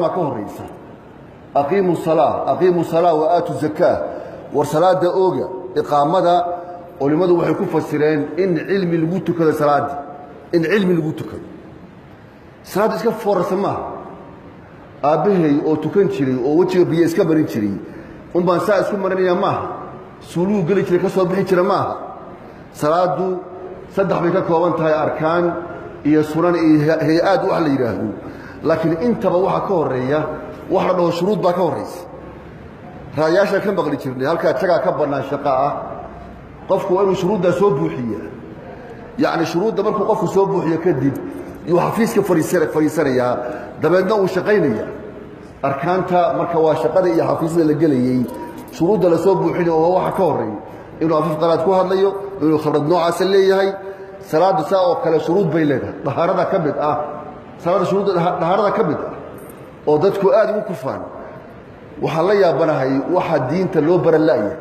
ما كهريسة أقيموا الصلاة وآتوا الزكاة والصلاة دا أوجا إقامة ولماذا وحيكون فسرين إن علم الموت كذا صلاة إن علم الموت كذا صلاة إسكا فرص ما أبيه أو تكنشري أو وجه بيسكا برينشري وما سا إسكا مرنيا ما سلو قلت لك سو بحيشرا ما صلاة صدح بك كوانتها أركان هي سنن هيئات وحل يراهو لكن انت بوحا كوريا waxa dhoo shuruud ba ka horeeyay raayaasha kan baqli jirnay halka taga ka banaa shaqaa qofku inuu shuruudda soo buuxiyo yaani shuruudda markuu qofku soo buuxiyo kadib uu xafiiska fariisanaya dabeedna uu shaqeynaya arkaanta marka waa shaqada iyo xafiiska la galayay shuruudda la soo buuxinayo oo waxa ka horeeyay inuu afaf qalaad ku hadlayo inuu khibrad noocaas leeyahay salaadu saa oo kale shuruud bay leedahay dahaarada ka mid ah salaada shuruudda dahaarada ka mid ah oo dadku aad ugu kufaan waxa la yaabanahay waxa diinta loo baralaayay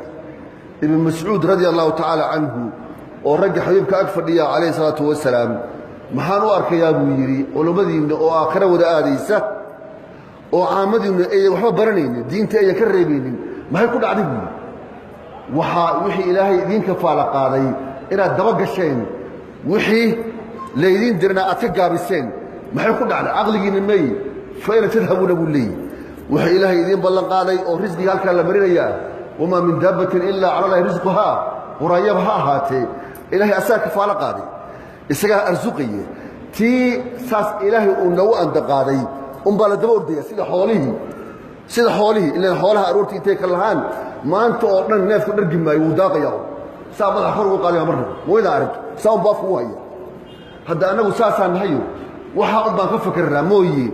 ibn mas'uud radiyallahu ta'ala anhu oo rag xabiibka ag fadhiya kaleey salaatu wasalaam maxaan u arkayaa buu yiri culimadiina oo aakhira wada aadaysa oo caamadiina ay waxba baranayeen diinta ay ka reebeen maxay ku dhacday waxa wixii ilaahay idinka faala qaaday inaad daba gasheen wixii leedin dirna aad ka gaabiseen maxay ku dhacday aqligiina meey فإن تذهبون بولي وحي إلهي إذين بلن قادي أو رزقي هالكا لمرينيا وما من دابة إلا على الله رزقها ورايبها هاتي إلهي أساك فعلا قادي إساقها أرزقي تي ساس إلهي أنو أنت قادي أمبالا دور دي سيدة حوليه إلا حولها أرورتي تيك اللهان ما أنت أعطنا الناس كل رجم ما يوداق ياو سابد حفر وقادي أمرنا وإذا عرفت ساهم بافوا هيا هذا أنه ساسا نهيو وحاقب ما كفكر راموي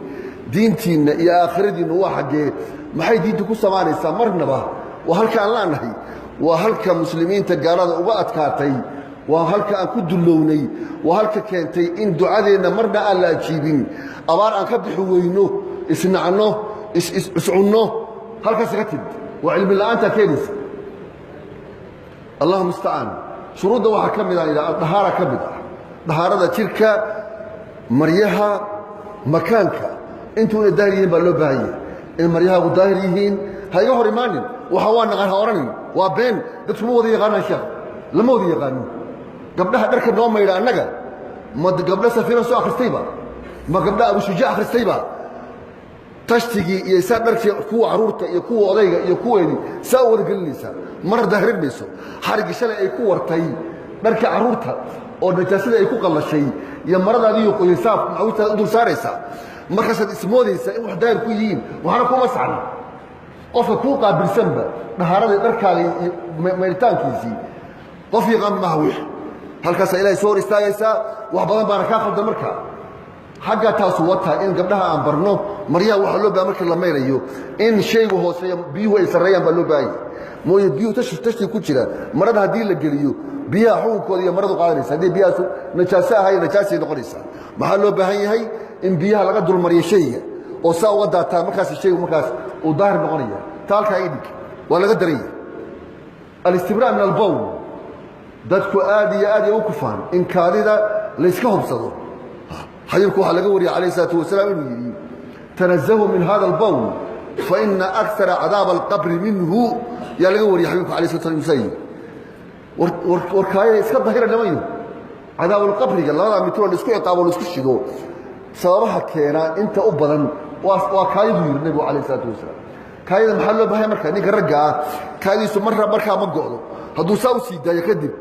diintiina iyo aakhiradiina waa xagee maxay diintu ku samaanaysaa marnaba waa halka aan leenahay waa halka muslimiinta gaalada uga adkaatay waa halka aan ku dulownay waa halka keentay in ducadeena marna aan la ajiibin abaar aan ka bixi weyno isnacno iscunno halkaas ka tib waa cilmi la'aanta keenaysa allahumma musta'an shuruudda waxa kamid ah ila dahaara kamid ah dahaarada jirka maryaha makaanka انتو الداهرين بالو باهي المريها والداهرين هاي هوري مانين وحوانا غير هورانين وبين دكتور مودي يغانا شيخ لمودي يغاني قبلها درك النوم ما يلا النجا ما قبلها سفينه سو اخرستيبا ما قبلها ابو شجاع اخرستيبا تشتكي يسا درك كو عرورته iyo kuwa odayga iyo kuweeni saa wada galinaysa mar dahrinayso xarig shalay ay ku wartay darka caruurta oo najaasada ay ku qallashay iyo maradaadi iyo qoysaaf macawta u dul saaraysa markaad ismoodaysa in wax daayir ku yihiin waxana kuma saxna qofka ku qaabilsanba dhaharada dharkaaga meeltaankiisi qof yaqaan ma hawi halkaas ilaahay soo istaagaysa wax badan baan ka khaldan marka xagga taas wata in gabdhaha aan barno maryaa waxa loo baahan markii la meelayo in shaygu hooseeyo biyuhu ay sareeyaan baa loo baahan mooyo biyuhu tashti ku jira marada hadii la geliyo biyaha xukunkooda iyo maradu qaadanaysa hadii biyaha najaasa ahay najaasi noqonaysa maxaa loo baahan yahay in biyaha laga dul mariyo shayga oo saa uga daataa markaas shaygu markaas uu daahir noqonaya taalka idig waa laga daray al-istibraa min al-bawl dadku aad iyo aad u kufaan in kaadida la iska hubsado xadiidku waxa laga wariyay calayhi salaatu wasalaam inuu yiri tanazzahu min hada al-bawl fa inna akthara adab al-qabr minhu ya laga wariyay xadiidku calayhi salaatu wasalaam warkaaya iska daahira lamayo adab al-qabr labada mitoon isku ciqaabo isku shido sababaha keena inta u badan waa kaayadu yiri nabiga kaleey salaatu wasalaam kaayada maxaa loo baahay marka ninka ragga kaayadiisu markaa ma go'do hadduu saa u sii daayo kadib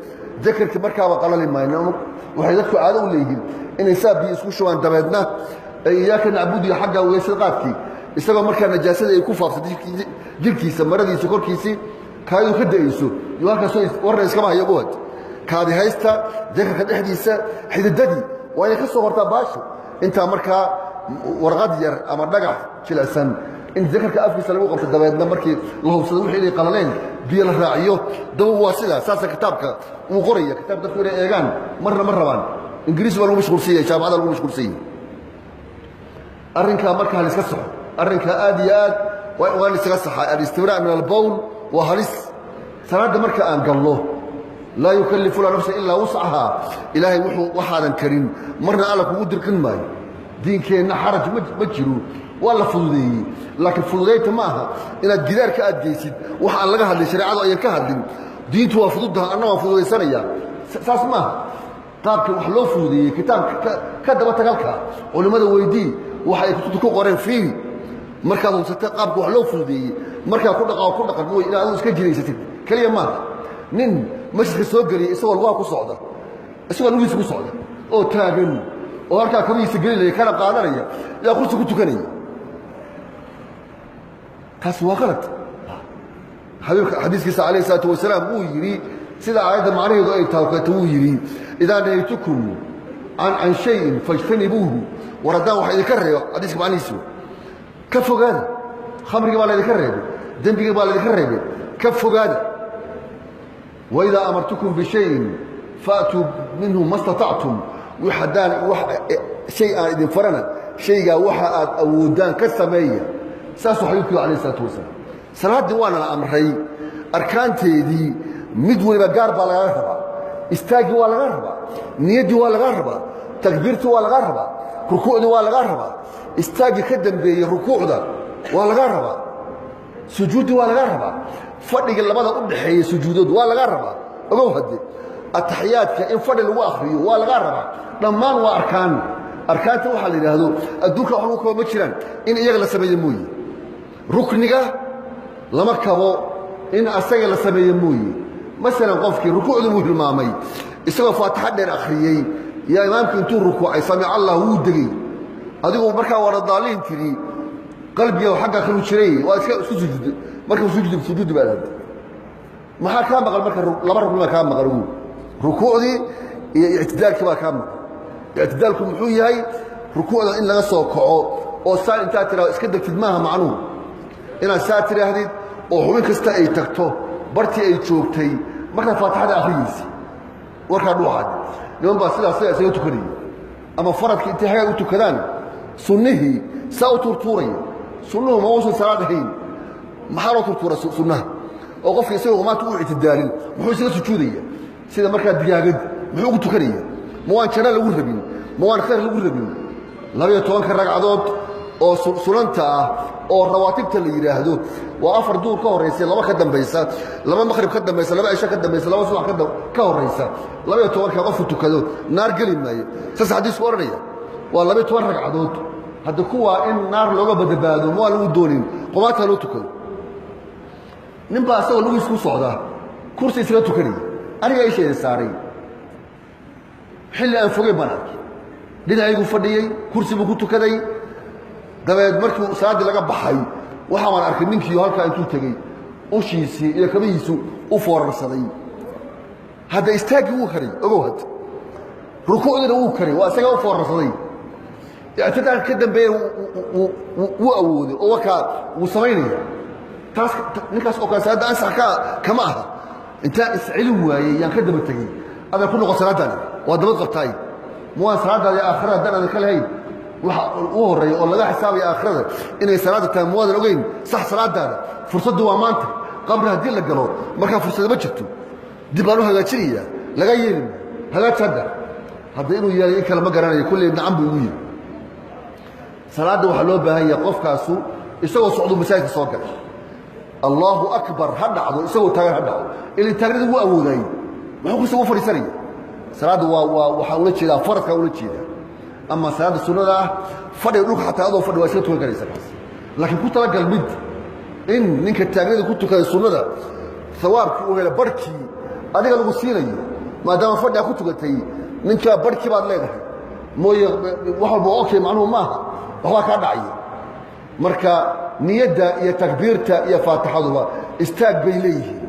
dakarka markaa qalali maayno waxay dadku aado u leeyihiin inay saabi isku shubaan dabeedna iyaaka nacbudu xagga weesad qaadkii isagoo markaa najaasada ay ku faafsatay jirkiisa maradiisa korkiisa kaayadu ka da'ayso iyo halkaas warna iska ma hayo bood kaadi haysta dakarka dhexdiisa xididadii waa inay ka soo hortaa baasho inta markaa warqad yar ama dhagax jilasan in dakarka afkiisa lagu qabto dabeedna markii la hubsado wixii ay qalaleen biyo la raaciyo dawo waa sida saasa kitaabka uu qoraya kitaab dadku inay eegaan marna ma rabaan ingiriis waa lagu mashquulsiyay jaamacada lagu mashquulsiyay arrinka markaa la iska saxo arrinka aad iyo aad waa la iska saxaa al-istibraa min al-bawl wa halis salaada marka aan galno لا يكلف لا نفسا إلا وسعها إلهي وحادا كريم مرنا على كودر كن ماي دين كينا حرج مجرو ولا فضولي لكن فضوليته معها إن الجدار كأديسيد وحن لقاها اللي شريعة أي كهدين دينته وفضودها أنها فضولي سنية ساس ما طابك وحلو فضولي كتاب كذا بتقلك ولماذا ويدي وحي كتبك قرين فيه مركز وستقابك وحلو فضولي مركز كل قرموي إلى أنه سكجري ستين كلمة نين مش خسوقري سوى الواقع صعدة سوى الويس صعدة أو تاجن وهركا كميس قليل كان قادريا يا قلت كنت كني كاسوا غلط حديث كيس عليه الصلاه والسلام هو يري سيدا عاده معناه اي توكتو يري اذا نهيتكم عن شيء فاجتنبوه ورداه واحد يكرر حديث معنيسو كفوا هذا خمر قبل يكرر ذنب قبل يكرر كفوا هذا واذا امرتكم بشيء فاتوا منه ما استطعتم وحدان شيء إذا فرنا شيء واحد أودان كسمية ساسو حيوكي عليه الصلاة والسلام صلاة ديوان الأمرهي أركان تيدي مدوني بقارب على غربة استاقي ولا غربة نيدي ولا غربة تكبيرتي ولا غربة ركوعي ولا غربة استاقي خدم بي ركوع ده ولا غربة سجودي ولا غربة فرق اللي بدأ أبدحي سجودود ولا غربة أقول هدي التحيات كإن فضل الواخري والغربة ضمان وأركان أركان توحى لهذو الدوك حلوك ومشرا إن يغلى سبي موي ركنك لما كبو إن أستغل سبي موي مثلا قفك ركوع الموي المامي إسوا فاتحة الأخريين يا إمام كنتو ركوع سمع الله ودري أدوك بركة ورا الضالين تري قلبي وحقك المشري وسجد مركب سجود بلد ما كان مقال مركب لبر ما كان مقال ركوع دي اعتدالك ما كان اعتدالكم محو ياهي ركوعda in laga soo kaco oo saa inta tira iska degtid maaha macnuhu ina saa tirahdid oo xubin kasta ay tagto bartii ay joogtay marka faatixada akhriisi warka dhuuxad niman baa sidaas ay tukanay ama faradka inta haga u tukadaan sunnihi saa u turtuuray sunnuhu ma uusan salaad ahayn maxaa loo turtuura sunnaha oo qofka isagoo maanta u ictidaalin muxuu isaga sujuudaya sida marka digaagad muxuu ku tukanaya ma waan jara lagu rabin ma waan khayr lagu rabin 12 ragcadood oo sunanta ah oo rawaatibta la yiraahdo waa afar duur ka horeysay laba ka dambaysa laba maghrib ka dambaysa laba isha ka dambaysa laba subax ka horeysa 12 ka qof tukado naar gali maayo saas xadiis oranaya waa 12 ragcadood hadda kuwa in naar looga badbaado ma lagu doonin qomaata loo tukado nin baa asoo lagu isku socda kursi isaga tukanay aniga ay sheey saaray xilli aan fogay banaan dhinacaygu fadhiyay kursi buu ku tukaday dabeed markuu salaadii laga baxay waxa aan arkay ninkii halka intuu tagay ushiisi iyo kabihiisu u foorarsaday hada istaagi uu kari ogow had rukuucdina uu kari waa isaga u foorarsaday اعتدال كده بين وأود وكا وصمينية تاس نكاس أوكا سعد أنسى كماها أنت إسعلوا يعني كده بتجي هذا كله غسرات وهذا بتغطي مو غسرات يا آخرة ده أنا كل هاي وهري والله لا حساب يا آخرة إن غسرات التمواد لقين صح صلاة ده فرصة دوامانت قبل هدي لك قالوا ما كان فرصة بجتوا دي بقولها غشية لغير هلا تصدق هذا إنه يا كلام قراني كل ابن عم بيقول صلاة وحلو بها يقف كاسو يسوي صعود مساجد صوكل الله أكبر هذا عضو يسوي تغير هذا اللي تغير هو أبوذي ما هو يسوي فريسري صلاة وحاولت شيء فرض حاولت شيء أما صلاة السنة فرد يروح حتى هذا فرد واسيته الكنيسة لكن كنت لقى البد إن نك التغيير كنت كالسنة ثواب ولا بركي أنا قالوا سيري ما دام فرد كنت قلتي نك بركي بعد ليه مو وحول بوقي معناه ما هو كان داعي مركا نيدا يا تكبيرتا يا فاتحه الله استاق بيليه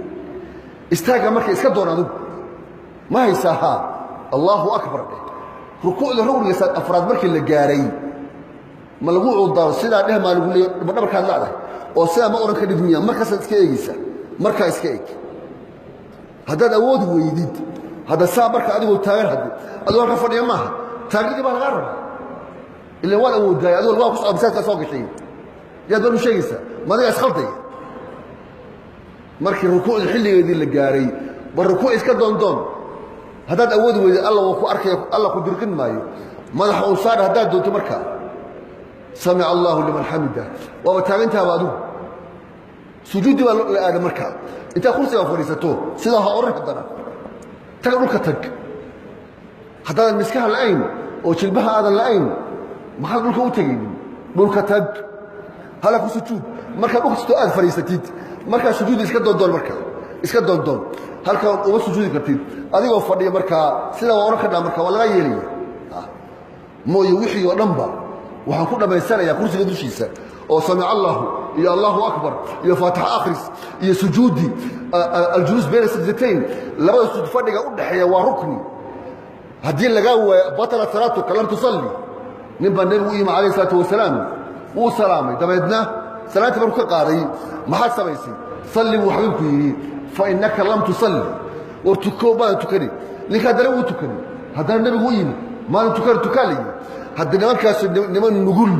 استاق مركا اسك دونادو ما هي ساها الله اكبر ركوع الركوع يسد افراد مركي اللي غاري ما لغو عودار سدا ده ما لغو ليه دبركا لا او سدا ما اورن كدبنيا مركا اسك ايغيسا مركا اسك ايغ هذا اود ويديد هذا سابرك ادو تاغر هذا ادو ka fadhiya ma taagidi baa laga rabaa إلا ولا وجاي هذول الله قصة بسات كسوق شيء يقدروا شيء سا ما ده يسخلطي مركي الركوع الحلي يدي اللي جاري بالركوع إسكت دون هذا أود ويد الله وكو أركي الله قدركن مايو ما ده حوصار هذا دون تمركا سمع الله لمن حمده وتاغنتها بعدو سجودي بقى ادم marka inta kursiga fariisato sida ha oran hadana tag dhulka tag hadaan miskaha la'ayn oo jilbaha aadan la'ayn maxaa dhulka u tagay dhulka tag hala ku sujuud marka dhulka aad fariisatid marka sujuud iska doondoon halka uma sujuudi kartid adigoo fadhiya marka sida waa oran kadhaa marka waa laga yeelaya mooyo wixii oo dhanba waxaan ku dhameysanayaa kursiga dushiisa oo samic allahu iyo allahu akbar iyo faatiha akhris iyo sujuudi aljulus bayna sajdatayn labada sujuud fadhiga u dhaxeeya waa rukni haddii laga waayo batala salaatu kalam tusalli ninba nabigu iima calayhi salaatu wasalaam wuu salaamay dabeedna salaanta markuu ka qaaday maxaad samaysay salli buu xabiibku yidhi fa innaka lam tusalli wartukoo baadan tukani ninka haddana wuu tukani haddana nabigu u yimi maadan tukaalayi hadda nimankaas niman nugul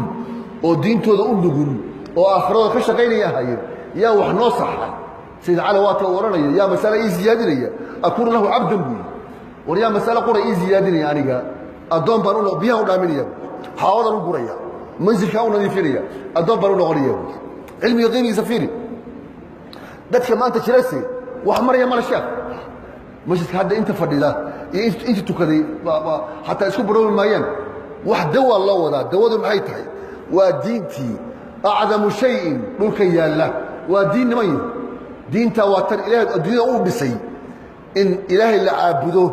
oo diintooda u nugul oo aakhirada ka shaqaynaya ahaayeen yaa wax noo saxa sayid cali waata uu oranaya yaa masala ii ziyaadinaya akuunu lahu cabdan buyi war yaa masala qura ii ziyaadinaya aniga addoon baan biyaha u dhaaminaya xaawadan u guraya manzilkaa u nadiifinaya addoon baan u noqonaya cilmiga qiimigiisa fiiri dadka maanta jirase wax maraya mala sheekh masjidka hadda inta fadhida iyo inta tukaday xataa isku baroobi maayaan wax dawa loo wadaa dawadu maxay tahay waa diintii acdamu shayin dhulka yaalla waa diin niman diinta waa tan ilaahay adduunyada u dhisay in ilaahay la caabudo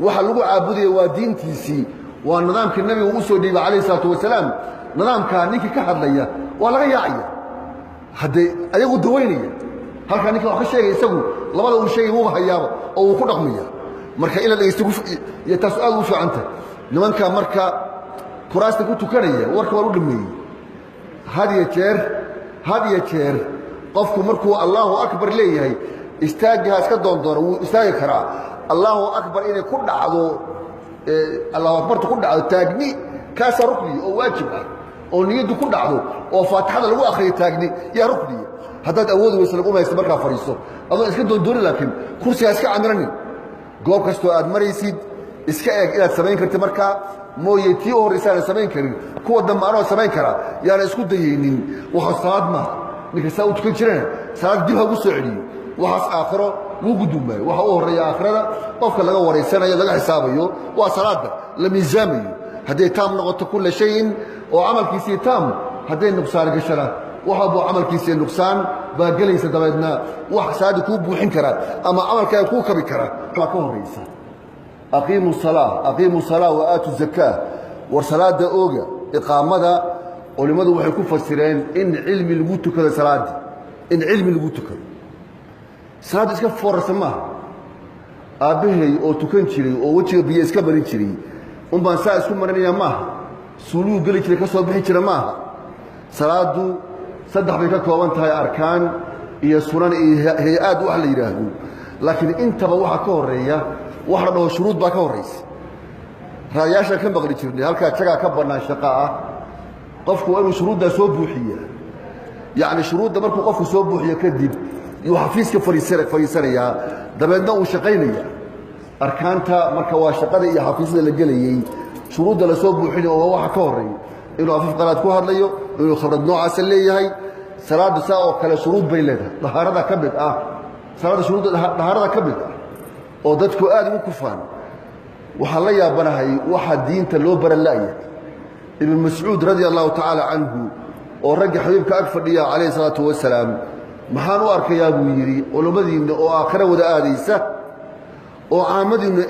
waxa lagu caabudayo waa diintiisii waa nidaamkii nabigu u soo dhiibay calayhi salaatu wasalaam nidaamkaa ninkii ka hadlaya waa laga yaacaya haddee ayagu dawaynaya halkaa ninka wax ka sheegay isagu labada uu sheegay wuuba hayaaba oo uu ku dhaqmaya marka ila dhegeysta taas aad u fiican tahay nimanka marka kuraasta ku tukanaya warka waa u dhameeyey had iyo jeer qofku markuu allahu akbar leeyahay istaaggaha iska doondoona wuu istaagi karaa allahu akbar inay ku dhacdo allahu akbartu ku dhacdo taagni kaasa rukni oo waajib ah oo niyadu ku dhacdo oo faatixada lagu akhriyo taagni yaa rukniya haddaad awoodi weysa lagu haysto markaa fadhiiso adoo iska doondooni laakiin kursigaa iska camiranin goob kastoo aad maraysid iska eeg inaad samayn kartid markaa mooye tii u horraysaana samayn karin kuwa dambe anoo samayn karaa yaana isku dayaynin waxa salaad maaha ninka saa u tukan jirana salaad dib hagu soo celiyo waxaas aakhiro wuu gudumaayo waxa u horreeya aakhirada qofka laga waraysanayo laga xisaabayo waa salaada la miisaamayo hadday taam noqoto kulla shayin oo camalkiisii taam hadday nuqsaan gashana waxa buu camalkiisii nuqsaan baa gelaysa dabeedna wax salaada kuu buuxin kara ama camalkaaga kuu kabi kara waa ka horraysa أقيموا الصلاة وآتوا الزكاة والصلاة أوجا إقامة ولماذا وحيكون فسرين إن علم الموت كذا صلاة إن علم الموت كذا صلاة إسكاب فرص ما أبيه أو تكنشري أو وجه بيه إسكاب برينشري أما ساعة إسكاب مرنيا ما سلوك قلت لك أصلا بحيشرا ما صلاة صدح بك كوانت هاي أركان هي سنن هي آد وحل يراهو لكن أنت بوحة كورية waxa dhoo shuruud baa ka horeysay raayaasha ka baqli jirnay halka taga ka banaan shaqaa qofku inuu shuruudda soo buuxiyo yaani shuruudda markuu qofku soo buuxiyo kadib iyo xafiiska fariisanaya dabeedna uu shaqeynaya arkaanta marka waa shaqada iyo xafiisada la gelayay shuruudda la soo buuxinayo oo waxa ka horeeyay inuu afif qalaad ku hadlayo inuu khibrad noocaas leeyahay salaadu saa oo kale shuruud bay leedahay dahaarada ka mid ah salaada shuruudda dahaarada ka mid ah oo dadku aad ugu kufaan waxa la yaabanahay waxa diinta loo baran laayay ibn mas'uud radiyallahu ta'ala anhu oo ragga xabiibka ag fadhiya calayhi salaatu wasalaam maxaan u arkayaa buu yiri culimadiina oo aakhira wada aadaysa oo caamadiina